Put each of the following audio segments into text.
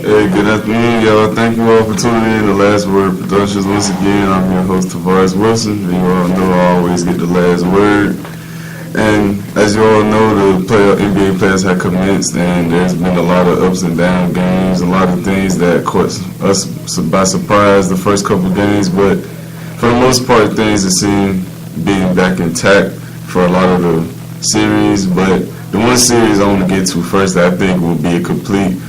Hey, good afternoon, y'all. Thank you all for tuning in to Last Word Productions. Once again, I'm your host, Tavares Wilson. You all know I always get the last word. And as you all know, the NBA players have commenced, and there's been a lot of ups and down games, a lot of things that caught us by surprise the first couple of games. But for the most part, things seem being back intact for a lot of the series. But the one series I want to get to first that I think will be a complete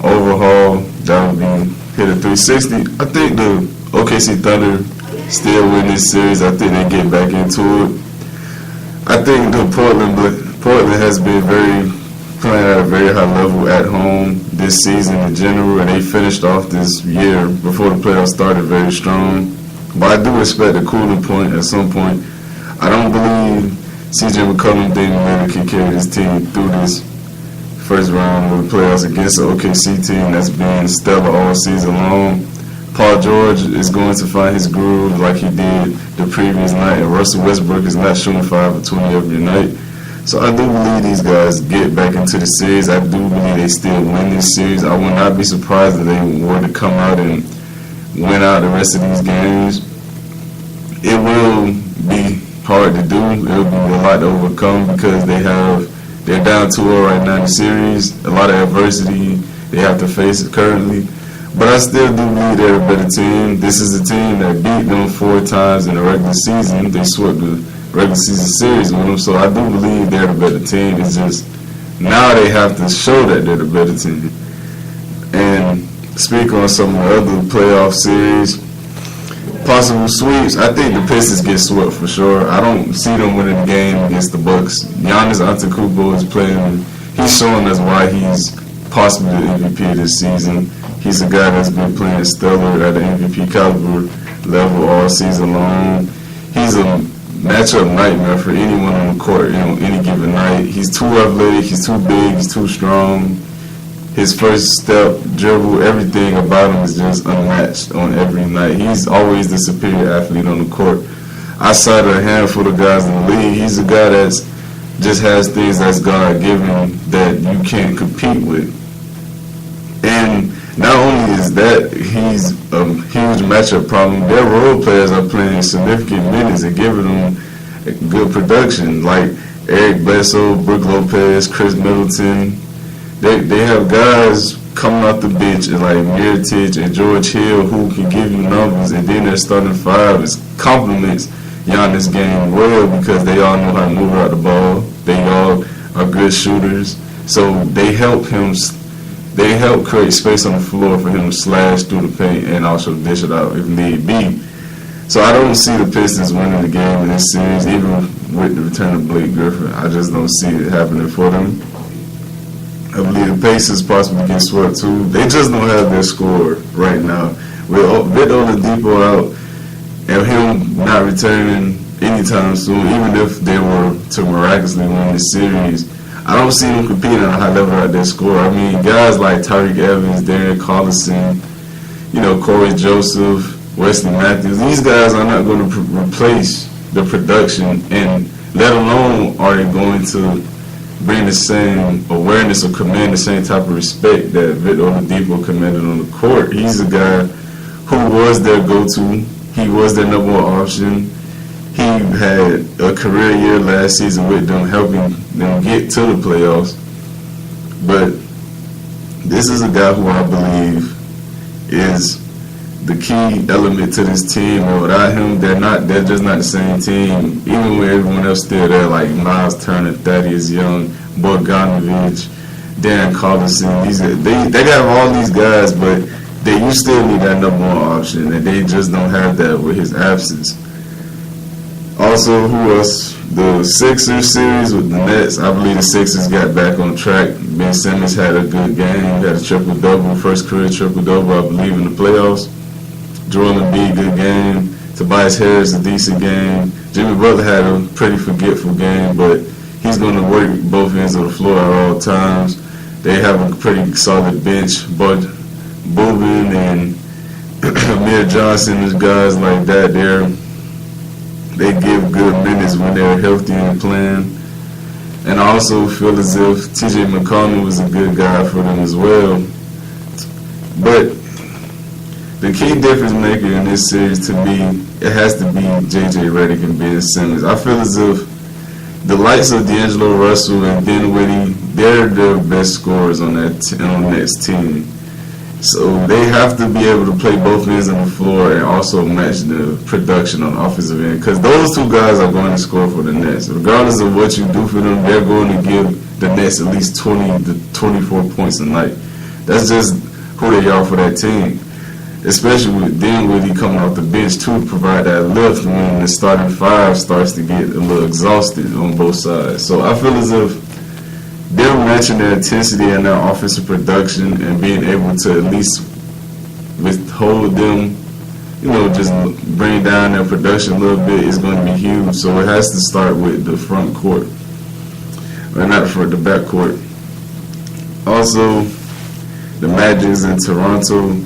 overhaul, that would be hit a 360. I think the OKC Thunder still win this series. I think they get back into it. I think the Portland has been playing at a very high level at home this season in general, and they finished off this year before the playoffs started very strong. But I do expect a cooling point at some point. I don't believe CJ McCollum, Damian Lillard can carry this team through this first round of the playoffs against the OKC team that's been stellar all season long. Paul George is going to find his groove like he did the previous night, and Russell Westbrook is not shooting 5 for 20 every night. So I do believe these guys get back into the series. I do believe they still win this series. I would not be surprised if they were to come out and win out the rest of these games. It will be hard to do. It will be a lot to overcome because they're down 2-0 right now in the series. A lot of adversity they have to face currently. But I still do believe they're a better team. This is a team that beat them 4 times in the regular season. They swept the regular season series with them. So I do believe they're the better team. It's just now they have to show that they're the better team. And speak on some of the other playoff series. Possible sweeps. I think the Pistons get swept for sure. I don't see them winning the game against the Bucks. Giannis Antetokounmpo is playing. He's showing us why he's possibly the MVP this season. He's a guy that's been playing stellar at the MVP caliber level all season long. He's a matchup nightmare for anyone on the court any given night. He's too athletic. He's too big. He's too strong. His first step, dribble, everything about him is just unmatched on every night. He's always the superior athlete on the court. Outside of a handful of guys in the league, he's a guy that just has things that's God-given that you can't compete with. And not only is that, he's a huge matchup problem. Their role players are playing significant minutes and giving them good production, like Eric Bledsoe, Brook Lopez, Chris Middleton. They have guys coming off the bench like Mirotic and George Hill who can give you numbers, and then their starting five complements Giannis' game well because they all know how to move out the ball. They all are good shooters, so they help him. They help create space on the floor for him to slash through the paint and also dish it out if need be. So I don't see the Pistons winning the game in this series, even with the return of Blake Griffin. I just don't see it happening for them. I believe the Pacers possibly get swept too. They just don't have their score right now. With Victor Oladipo out and him not returning anytime soon, even if they were to miraculously win the series, I don't see them competing at a high level at their score. I mean, guys like Tyreke Evans, Darren Collison, Corey Joseph, Wesley Matthews, these guys are not going to replace the production, and let alone are they going to bring the same awareness or command the same type of respect that Victor Oladipo commanded on the court. He's a guy who was their go-to. He was their number one option. He had a career year last season with them, helping them get to the playoffs. But this is a guy who I believe is the key element to this team. And without him, they're just not the same team. Even with everyone else still there, like Miles Turner, Thaddeus Young, Bogdanovic, Darren Collison. They got all these guys, but you still need that number one option, and they just don't have that with his absence. Also, who else? The Sixers series with the Nets. I believe the Sixers got back on track. Ben Simmons had a good game. He had a triple-double, first career triple-double, I believe, in the playoffs. Joel Embiid, good game. Tobias Harris, a decent game. Jimmy Butler had a pretty forgetful game, but he's going to work both ends of the floor at all times. They have a pretty solid bench, but Boban and Amir Johnson, and guys like that, they give good minutes when they're healthy and playing. And I also feel as if T.J. McConnell was a good guy for them as well. But the key difference maker in this series to me, it has to be J.J. Redick and Ben Simmons. I feel as if the likes of D'Angelo Russell and Dinwiddie, they're the best scorers on that on the next team. So they have to be able to play both ends of the floor and also match the production on the offensive end. Because those two guys are going to score for the Nets. Regardless of what you do for them, they're going to give the Nets at least 20 to 24 points a night. That's just who they are for that team. Especially with Dinwiddie coming off the bench to provide that lift when the starting five starts to get a little exhausted on both sides. So I feel as if they're matching their intensity and their offensive production and being able to at least withhold them, just bring down their production a little bit is going to be huge. So it has to start with the front court, or not the front, the back court. Also, the Magic's in Toronto.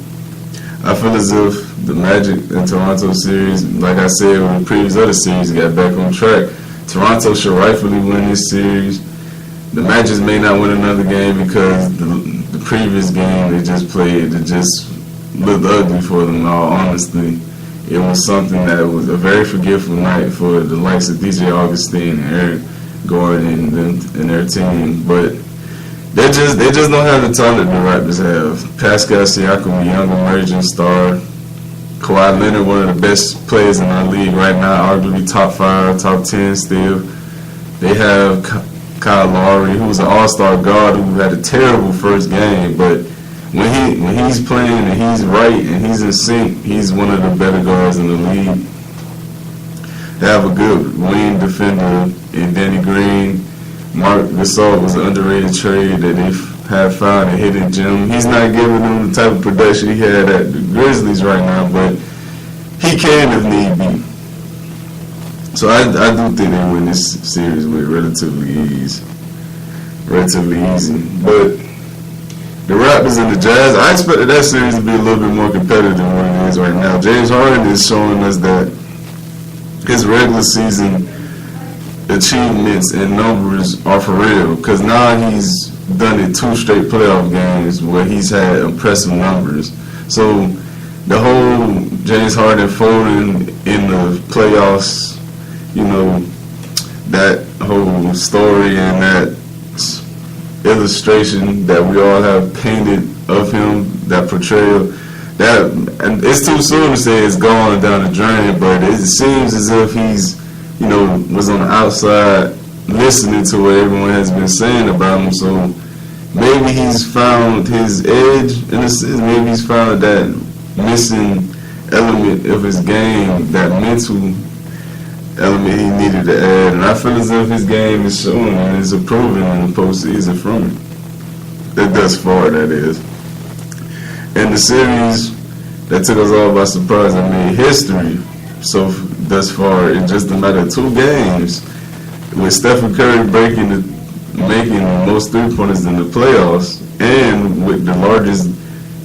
I feel as if the Magic and Toronto series, like I said, when the previous other series got back on track, Toronto should rightfully win this series. The Magic may not win another game because the previous game they just played, it just looked ugly for them, in all honesty. It was something that was a very forgetful night for the likes of DJ Augustine and Eric Gordon and their team. But they just don't have the talent the Raptors have. Pascal Siakam, a young emerging star. Kawhi Leonard, one of the best players in our league right now, arguably top 5, top 10 still. They have Kyle Lowry, who's an all-star guard who had a terrible first game, but when he's playing and he's right and he's in sync, he's one of the better guards in the league. They have a good wing defender in Danny Green. Marc Gasol was an underrated trade that they have found a hidden gem. He's not giving them the type of production he had at the Grizzlies right now, but he can if need be. So I do think they win this series with relatively easy. But the Raptors and the Jazz, I expected that series to be a little bit more competitive than what it is right now. James Harden is showing us that his regular season achievements and numbers are for real, because now he's done it 2 straight playoff games where he's had impressive numbers. So the whole James Harden folding in the playoffs, that whole story and that illustration that we all have painted of him, that portrayal, and it's too soon to say it's gone down the drain, but it seems as if he's was on the outside listening to what everyone has been saying about him. So maybe he's found his edge in a sense. Maybe he's found that missing element of his game, that mental element he needed to add. And I feel as if his game is showing and is improving in the postseason from it. Thus far, that is. And the series that took us all by surprise and made history. So thus far, in just a matter of 2 games, with Stephen Curry making the most 3-pointers in the playoffs, and with the largest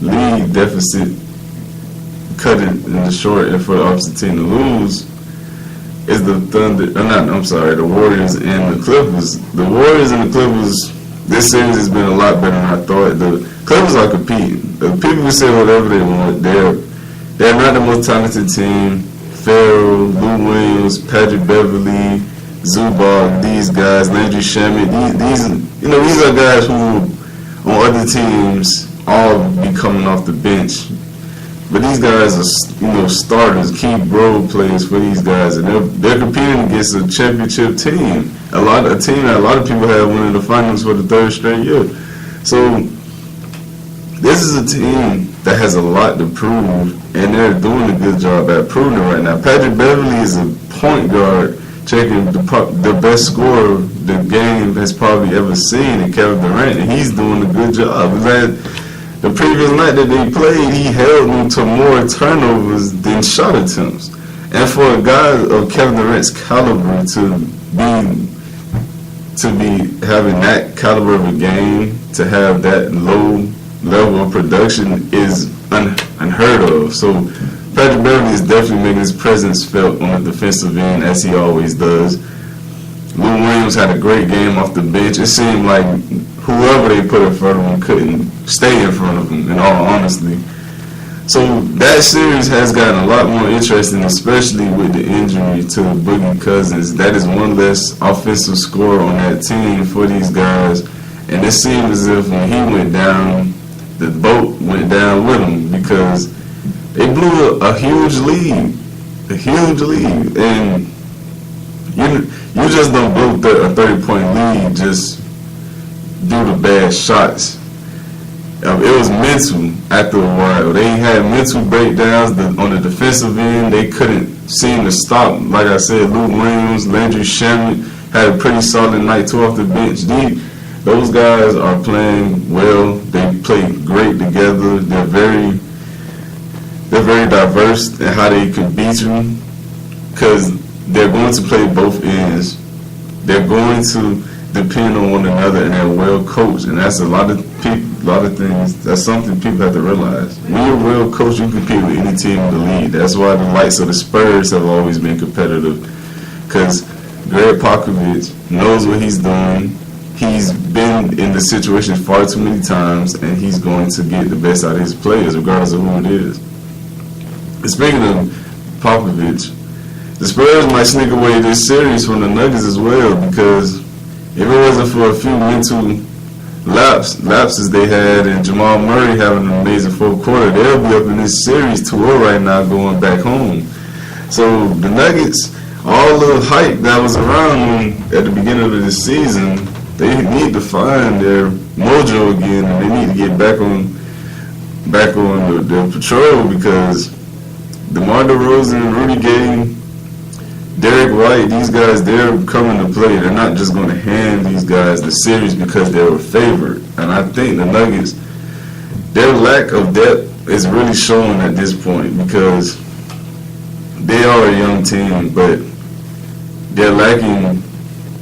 lead deficit cut in the short and for the opposite team to lose, is the the Warriors and the Clippers. The Warriors and the Clippers, this series has been a lot better than I thought. The Clippers are competing. The people can say whatever they want. They're not the most talented team. Farrell, Lou Williams, Patrick Beverly, Zubac, these guys, Landry Shamet, these are guys who on other teams all be coming off the bench. But these guys are, starters, key role players for these guys, and they're competing against a championship team. A team that a lot of people have winning the finals for the 3rd straight year. So this is a team that has a lot to prove, and they're doing a good job at proving it right now. Patrick Beverly is a point guard, checking the best scorer the game has probably ever seen in Kevin Durant, and he's doing a good job. The previous night that they played, he held them to more turnovers than shot attempts. And for a guy of Kevin Durant's caliber to be having that caliber of a game, to have that low level of production is unheard of. So Patrick Beverly is definitely making his presence felt on the defensive end, as he always does. Lou Williams had a great game off the bench. It seemed like whoever they put in front of him couldn't stay in front of them, in all honesty. So that series has gotten a lot more interesting, especially with the injury to Boogie Cousins. That is one less offensive scorer on that team for these guys. And it seemed as if when he went down, the boat went down with him because they blew a huge lead. A huge lead. And you just don't blow a 30-point lead just due to bad shots. It was mental after a while. They had mental breakdowns on the defensive end. They couldn't seem to stop. Like I said, Lou Williams, Landry Shamet had a pretty solid night too off the bench. Those guys are playing well. They play great together. They're very diverse in how they can beat you because they're going to play both ends. They're going to depend on one another, and they're well coached, and that's a lot of things. That's something people have to realize. When you're well coached, you compete with any team in the league. That's why the likes of the Spurs have always been competitive, because Greg Popovich knows what he's doing. He's been in the situation far too many times, and he's going to get the best out of his players, regardless of who it is. And speaking of Popovich, the Spurs might sneak away this series from the Nuggets as well, because if it wasn't for a few mental lapses they had and Jamal Murray having an amazing fourth quarter, they'll be up in this series 2-0 right now going back home. So the Nuggets, all the hype that was around them at the beginning of the season, they need to find their mojo again, and they need to get back on the patrol, because DeMar DeRozan, Rudy Gay, Derek White, these guys, they're coming to play. They're not just going to hand these guys the series because they were favored. And I think the Nuggets, their lack of depth is really showing at this point, because they are a young team, but they're lacking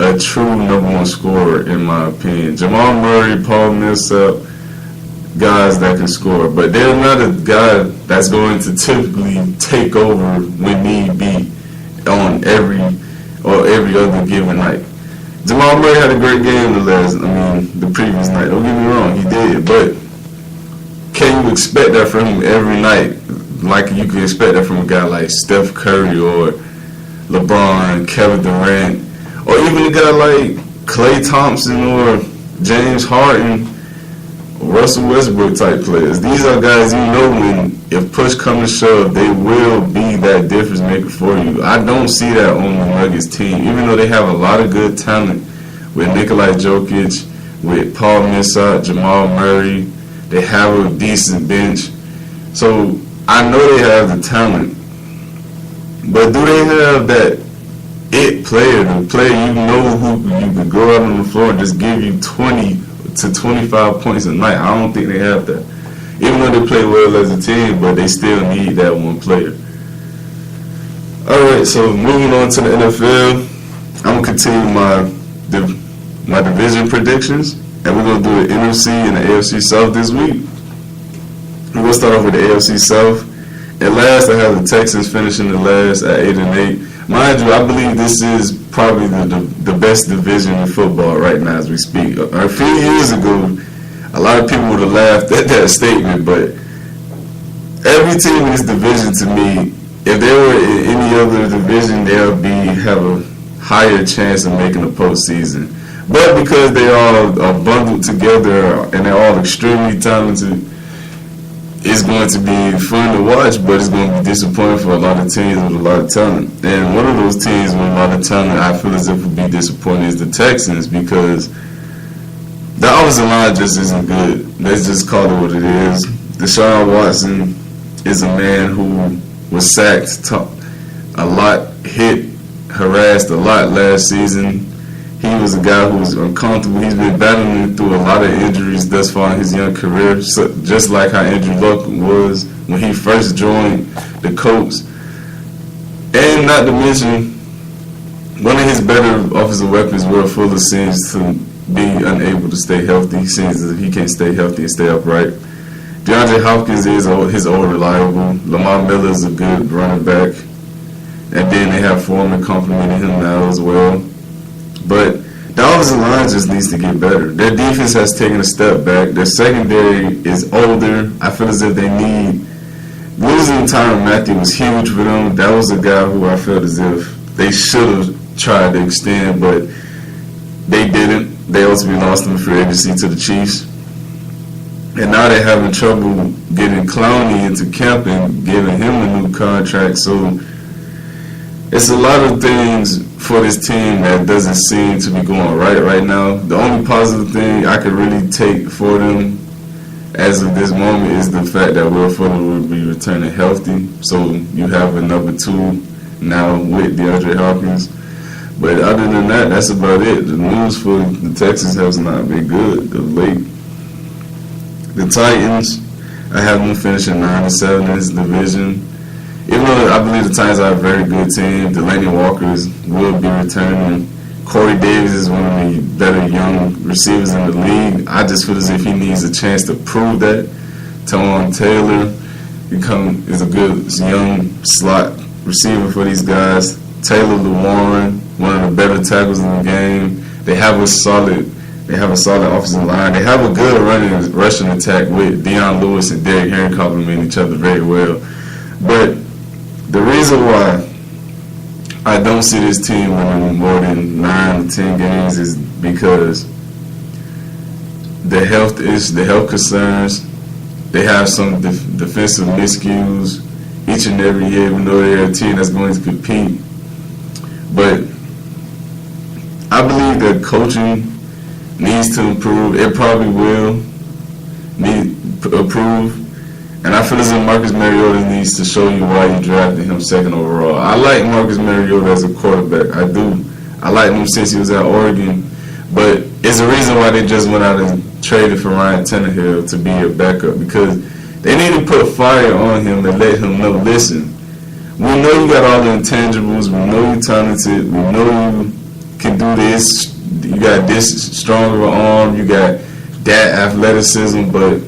a true number one scorer, in my opinion. Jamal Murray, Paul Millsap, guys that can score, but they're not a guy that's going to typically take over when need be on every other given night. Jamal Murray had a great game the previous night. Don't get me wrong, he did, but can you expect that from him every night? Like you can expect that from a guy like Steph Curry or LeBron, Kevin Durant, or even a guy like Klay Thompson or James Harden, Russell Westbrook type players. These are guys you know when, if push comes to shove, they will be that difference maker for you. I don't see that on the Nuggets team, even though they have a lot of good talent with Nikola Jokic, with Paul Millsap, Jamal Murray. They have a decent bench. So I know they have the talent, but do they have that it player, the player you know who you can go out on the floor and just give you 20 to 25 points a night? I don't think they have that. Even though they play well as a team, but they still need that one player. Alright, so moving on to the NFL, I'm going to continue my division predictions, and we're going to do the NFC and the AFC South this week. We're going to start off with the AFC South. At last, I have the Texans finishing the last at 8-8. Mind you, I believe this is probably the best division in football right now as we speak. A few years ago, a lot of people would have laughed at that statement, but every team in this division, to me, if they were in any other division, they'll have a higher chance of making the postseason. But because they all are bundled together and they're all extremely talented, it's going to be fun to watch, but it's going to be disappointing for a lot of teams with a lot of talent. And one of those teams with a lot of talent I feel as if would be disappointing is the Texans, because the offensive line just isn't good. Let's just call it what it is. Deshaun Watson is a man who was sacked a lot, harassed a lot last season. He was a guy who was uncomfortable. He's been battling through a lot of injuries thus far in his young career, so just like how Andrew Luck was when he first joined the Colts. And not to mention, one of his better offensive weapons, Will Fuller, seems to be unable to stay healthy. Seems as if he can't stay healthy and stay upright. DeAndre Hopkins is his old reliable. Lamar Miller is a good running back. And then they have Foreman complimenting him now as well. But The offensive line just needs to get better. Their defense has taken a step back. Their secondary is older. I feel as if they need. Losing Tyrann Mathieu was huge for them. That was a guy who I felt as if they should have tried to extend, but they didn't. They ultimately lost him in free agency to the Chiefs. And now they're having trouble getting Clowney into camp and giving him a new contract. So it's a lot of things for this team that doesn't seem to be going right now. The only positive thing I could really take for them as of this moment is the fact that Will Fuller will be returning healthy. So you have a number 2 now with DeAndre Hopkins. But other than that, that's about it. The news for the Texans has not been good of late. The Titans, I have them finishing 9-7 in this division. Even though I believe the Titans are a very good team, Delaney Walker will be returning. Corey Davis is one of the better young receivers in the league. I just feel as if he needs a chance to prove that. Tyrod Taylor is a good young slot receiver for these guys. Taylor Lewan, one of the better tackles in the game. They have a solid offensive line. They have a good rushing attack with Deion Lewis and Derrick Henry complement each other very well. But the reason why I don't see this team winning more than 9 to 10 games is because the health concerns. They have some defensive miscues each and every year, even though they're a team that's going to compete. But I believe that coaching needs to improve. It probably will improve. And I feel as if Marcus Mariota needs to show you why you drafted him 2nd overall. I like Marcus Mariota as a quarterback. I do. I liked him since he was at Oregon. But it's the reason why they just went out and traded for Ryan Tannehill to be your backup, because they need to put fire on him and let him know, listen, we know you got all the intangibles. We know you're talented. We know you can do this. You got this strong of an arm. You got that athleticism. But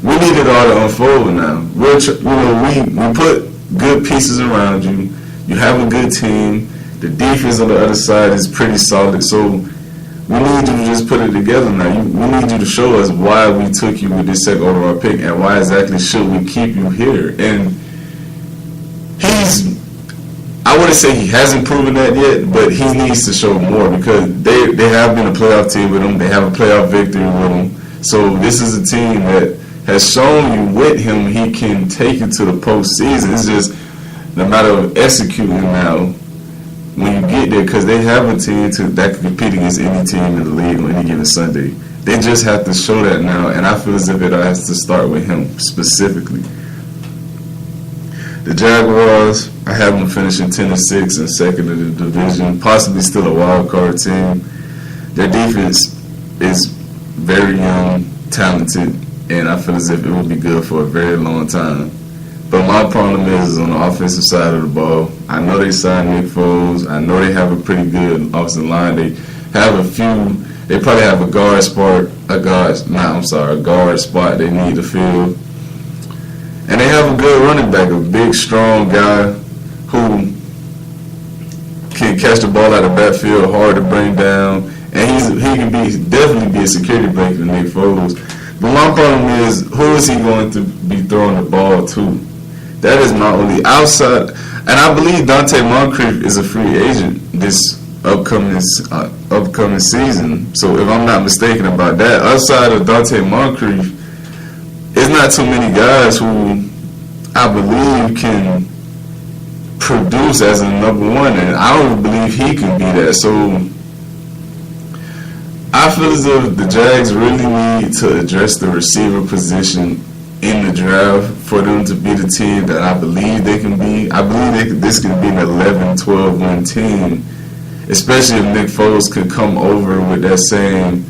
we need it all to unfold now. We put good pieces around you. You have a good team. The defense on the other side is pretty solid. So we need you to just put it together now. We need you to show us why we took you with this 2nd overall pick and why exactly should we keep you here. And I wouldn't say he hasn't proven that yet, but he needs to show more, because they have been a playoff team with him. They have a playoff victory with him. So this is a team that has shown you with him he can take you to the postseason. It's just a matter of executing now when you get there, because they have a team that can compete against any team in the league on any given Sunday. They just have to show that now, and I feel as if it has to start with him specifically. The Jaguars, I have them finishing 10-6 and 2nd in the division, possibly still a wild card team. Their defense is very young, talented, and I feel as if it will be good for a very long time. But my problem is on the offensive side of the ball. I know they signed Nick Foles. I know they have a pretty good offensive line. They probably have a guard spot they need to fill. And they have a good running back, a big, strong guy who can catch the ball out of the backfield, hard to bring down, and he can definitely be a security blanket for Nick Foles. But my problem is, who is he going to be throwing the ball to? That is my only outside. And I believe Dante Moncrief is a free agent this upcoming season. So if I'm not mistaken about that, outside of Dante Moncrief, there's not too many guys who I believe can produce as a number 1, and I don't believe he can be that. So I feel as if the Jags really need to address the receiver position in the draft for them to be the team that I believe they can be. I believe this can be an 11-12 win team, especially if Nick Foles could come over with that same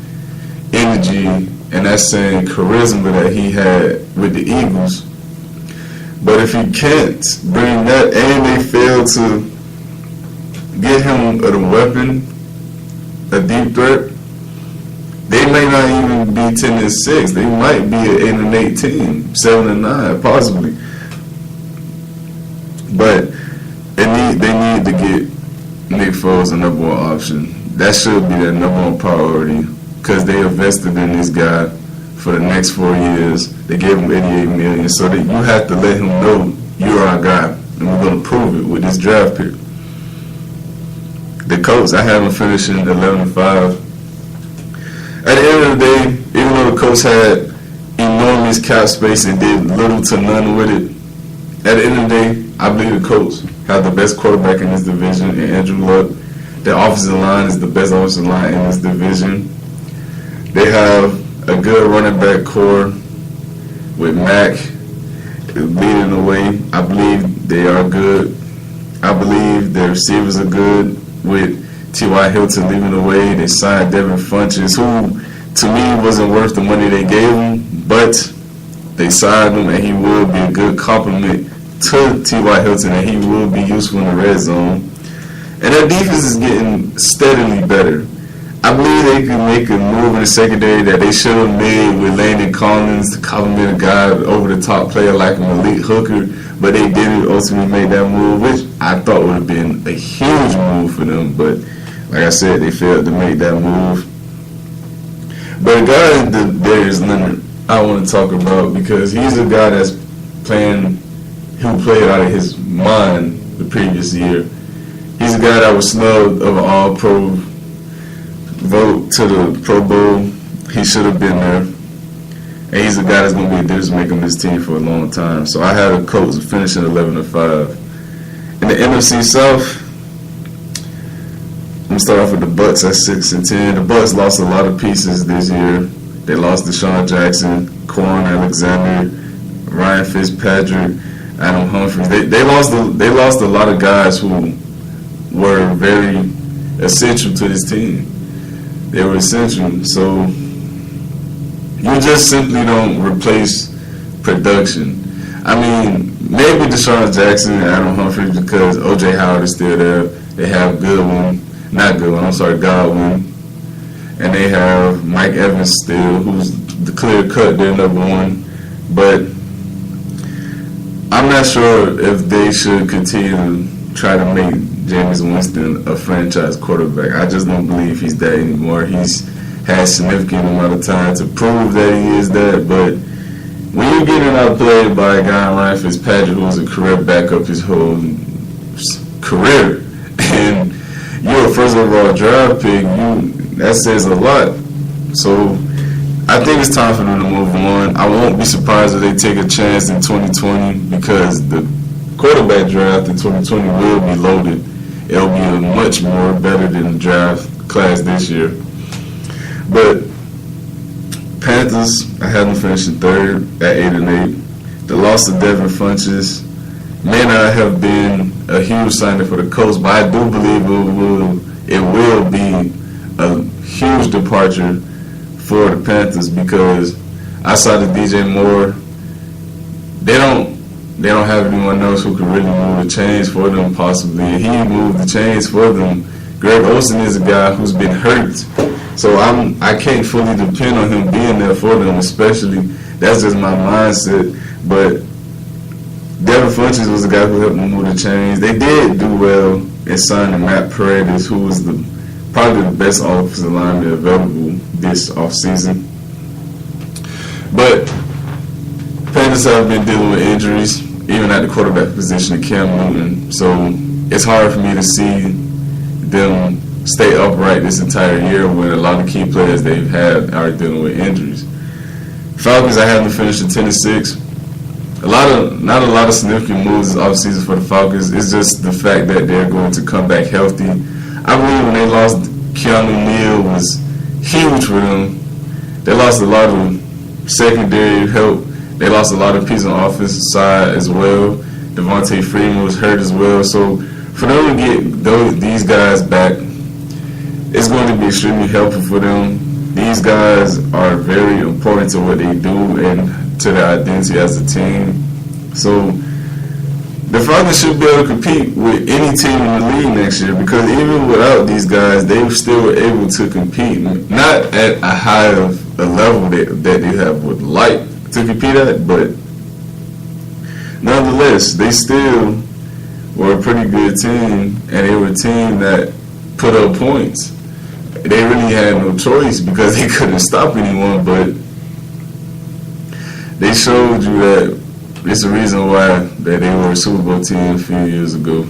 energy and that same charisma that he had with the Eagles. But if he can't bring that, and they fail to get him a weapon, a deep threat, they may not even be 10-6. They might be an 8-8 team, 7-9, possibly. But they need to get Nick Foles a number 1 option. that should be their number one priority because they invested in this guy for the next 4 years. They gave him $88 million, so that you have to let him know you're our guy, and we're going to prove it with this draft pick. The Colts, I have them finishing 11-5. At the end of the day, even though the Colts had enormous cap space and did little to none with it, at the end of the day, I believe the Colts have the best quarterback in this division in Andrew Luck. Their offensive line is the best offensive line in this division. They have a good running back core with Mack leading the way. I believe they are good. I believe their receivers are good with T.Y. Hilton leading the way. They signed Devin Funchess, who to me wasn't worth the money they gave him, but they signed him and he will be a good complement to T.Y. Hilton and he will be useful in the red zone. And their defense is getting steadily better. I believe they can make a move in the secondary that they should have made with Landon Collins to complement a guy over the top player like an elite hooker, but they didn't ultimately make that move, which I thought would have been a huge move for them. But like I said, they failed to make that move. But a guy that Darius Leonard I want to talk about because he's a guy that's who played out of his mind the previous year. He's a guy that was snubbed of an all-pro vote to the Pro Bowl. He should have been there. And he's a guy that's going to be a difference maker on this team for a long time. So I had the Colts finishing 11-5. In the NFC South, I'm going to start off with the Bucs at 6-10. The Bucs lost a lot of pieces this year. They lost Deshaun Jackson, Quan Alexander, Ryan Fitzpatrick, Adam Humphries. They lost a lot of guys who were very essential to this team. They were essential. So you just simply don't replace production. I mean, maybe Deshaun Jackson and Adam Humphries because O.J. Howard is still there. They have Godwin. And they have Mike Evans still, who's the clear cut, their number one. But I'm not sure if they should continue to try to make Jameis Winston a franchise quarterback. I just don't believe he's that anymore. He's had significant amount of time to prove that he is that. But when you're getting outplayed by a guy like Ryan Fitzpatrick, who was a career backup his whole career, and you're a first overall draft pick, that says a lot. So I think it's time for them to move on. I won't be surprised if they take a chance in 2020 because the quarterback draft in 2020 will be loaded. It'll be a much more better than the draft class this year. But Panthers, I had them finishing third at 8-8. The loss of Devin Funchess may not have been a huge signing for the Colts, but I do believe it will be a huge departure for the Panthers because outside of DJ Moore, they don't have anyone else who can really move the chains for them. Possibly he moved the chains for them. Greg Olsen is a guy who's been hurt, so I can't fully depend on him being there for them. Especially that's just my mindset. But Devin Funchess was a guy who helped them move the chains. They did do well in signing Matt Paredes, who was probably the best offensive lineman available this offseason. But Panthers have been dealing with injuries, even at the quarterback position of Cam Newton. So it's hard for me to see them stay upright this entire year when a lot of key players they've had are dealing with injuries. Falcons, I have them finishing 10-6. Not a lot of significant moves this offseason for the Falcons. It's just the fact that they're going to come back healthy. I believe when they lost Keanu Neal was huge for them. They lost a lot of secondary help. They lost a lot of pieces on the offensive side as well. Devontae Freeman was hurt as well. So for them to get these guys back, it's going to be extremely helpful for them. These guys are very important to what they do and to their identity as a team. So the Falcons should be able to compete with any team in the league next year because even without these guys, they still were able to compete. Not at a high of a level that they would like to compete at, but nonetheless, they still were a pretty good team, and they were a team that put up points. they really had no choice because they couldn't stop anyone, but they showed you that it's the reason why that they were a Super Bowl team a few years ago.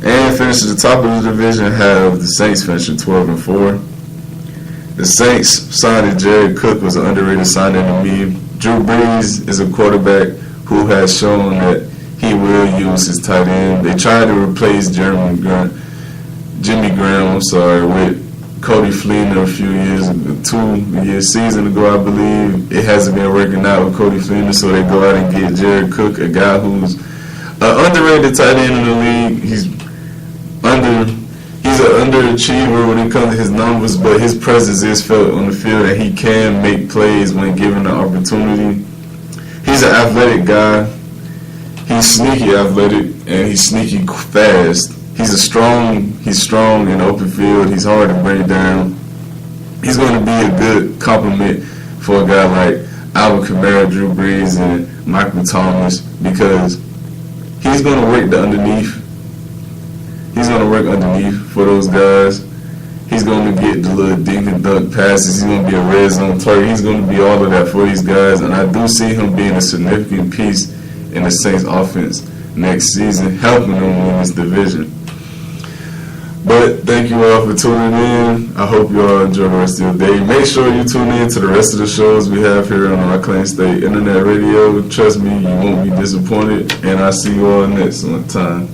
And finishing the top of the division, have the Saints finishing 12-4. The Saints signing Jared Cook was an underrated signing to me. Drew Brees is a quarterback who has shown that he will use his tight end. They tried to replace Jimmy Graham, with Cody Fleener a few years ago, 2 season ago, I believe. It hasn't been working out with Cody Fleener, so they go out and get Jared Cook, a guy who's an underrated tight end in the league. He's an underachiever when it comes to his numbers, but his presence is felt on the field, and he can make plays when given the opportunity. He's an athletic guy. He's sneaky athletic, and he's sneaky fast. He's strong in the open field. He's hard to bring down. He's going to be a good complement for a guy like Alvin Kamara, Drew Brees, and Michael Thomas, because he's going to work the underneath. He's going to work underneath for those guys. He's going to get the little dink and dunk passes. He's going to be a red zone target. He's going to be all of that for these guys, and I do see him being a significant piece in the Saints offense next season, helping them win this division. But thank you all for tuning in. I hope you all enjoy the rest of your day. Make sure you tune in to the rest of the shows we have here on our Claim State Internet Radio. Trust me, you won't be disappointed. And I'll see you all next time.